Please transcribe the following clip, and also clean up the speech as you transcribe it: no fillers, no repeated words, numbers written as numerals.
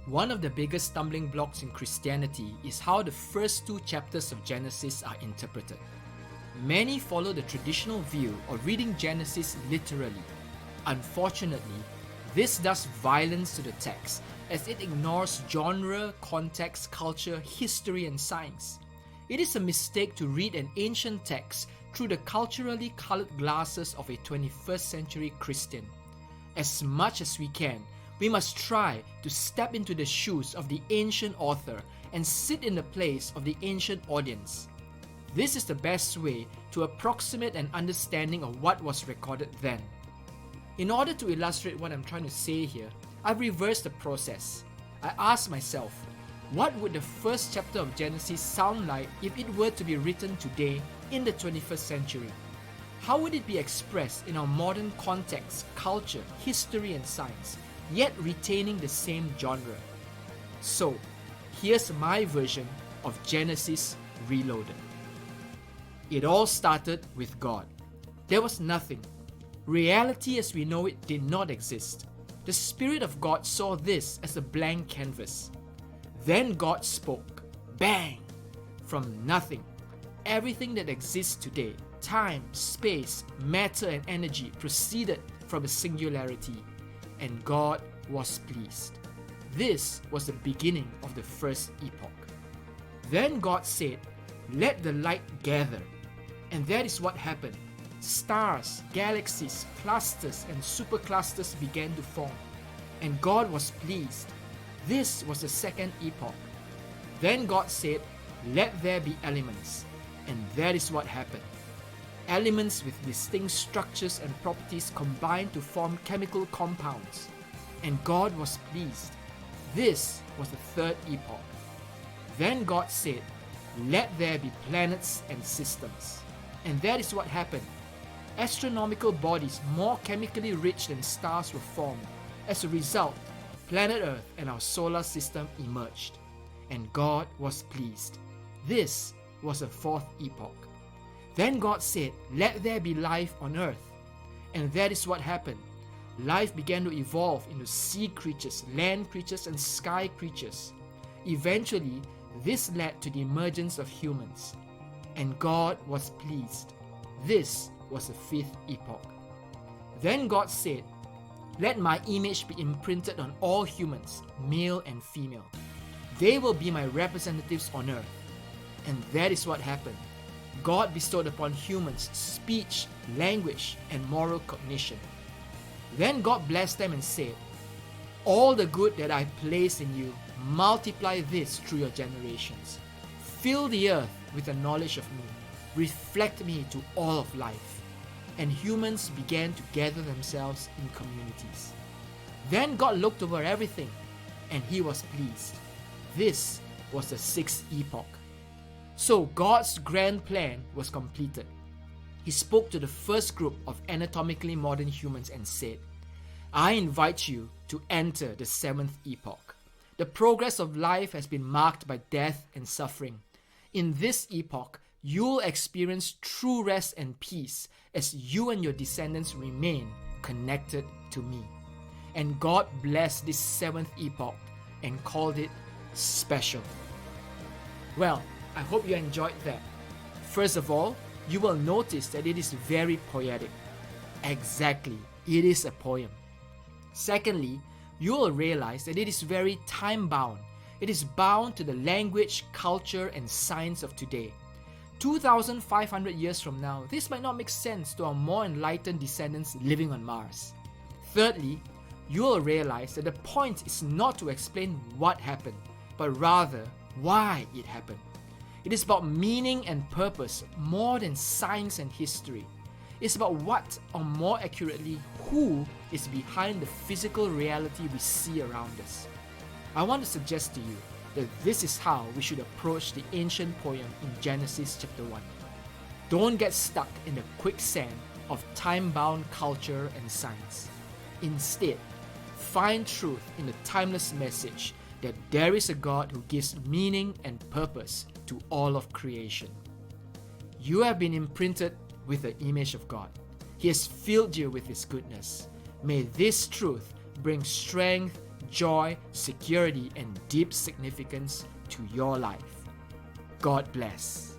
One of the biggest stumbling blocks in Christianity is how the first two chapters of Genesis are interpreted. Many follow the traditional view of reading Genesis literally. Unfortunately, this does violence to the text as it ignores genre, context, culture, history, and science. It is a mistake to read an ancient text through the culturally colored glasses of a 21st century Christian. As much as we can, we must try to step into the shoes of the ancient author and sit in the place of the ancient audience. This is the best way to approximate an understanding of what was recorded then. In order to illustrate what I'm trying to say here, I've reversed the process. I asked myself, what would the first chapter of Genesis sound like if it were to be written today in the 21st century? How would it be expressed in our modern context, culture, history, and science, yet retaining the same genre? So, here's my version of Genesis Reloaded. It all started with God. There was nothing. Reality as we know it did not exist. The Spirit of God saw this as a blank canvas. Then God spoke. Bang! From nothing. Everything that exists today, time, space, matter, and energy proceeded from a singularity. And God was pleased. This was the beginning of the first epoch. Then God said, "Let the light gather." And that is what happened. Stars, galaxies, clusters, and superclusters began to form. And God was pleased. This was the second epoch. Then God said, "Let there be elements." And that is what happened. Elements with distinct structures and properties combined to form chemical compounds. And God was pleased. This was the third epoch. Then God said, "Let there be planets and systems." And that is what happened. Astronomical bodies more chemically rich than stars were formed. As a result, planet Earth and our solar system emerged. And God was pleased. This was the fourth epoch. Then God said, "Let there be life on Earth." And that is what happened. Life began to evolve into sea creatures, land creatures, and sky creatures. Eventually, this led to the emergence of humans. And God was pleased. This was the fifth epoch. Then God said, "Let my image be imprinted on all humans, male and female. They will be my representatives on earth." And that is what happened. God bestowed upon humans speech, language, and moral cognition. Then God blessed them and said, "All the good that I place in you, multiply this through your generations. Fill the earth with the knowledge of me. Reflect me to all of life." And humans began to gather themselves in communities. Then God looked over everything, and He was pleased. This was the sixth epoch. So God's grand plan was completed. He spoke to the first group of anatomically modern humans and said, "I invite you to enter the seventh epoch. The progress of life has been marked by death and suffering. In this epoch, you'll experience true rest and peace as you and your descendants remain connected to me." And God blessed this seventh epoch and called it special. Well, I hope you enjoyed that. First of all, you will notice that it is very poetic. Exactly, it is a poem. Secondly, you will realize that it is very time-bound. It is bound to the language, culture, and science of today. 2,500 years from now, this might not make sense to our more enlightened descendants living on Mars. Thirdly, you will realize that the point is not to explain what happened, but rather why it happened. It is about meaning and purpose more than science and history. It's about what, or more accurately, who is behind the physical reality we see around us. I want to suggest to you that this is how we should approach the ancient poem in Genesis chapter 1. Don't get stuck in the quicksand of time-bound culture and science. Instead, find truth in the timeless message that there is a God who gives meaning and purpose to all of creation. You have been imprinted with the image of God. He has filled you with His goodness. May this truth bring strength, joy, security, and deep significance to your life. God bless.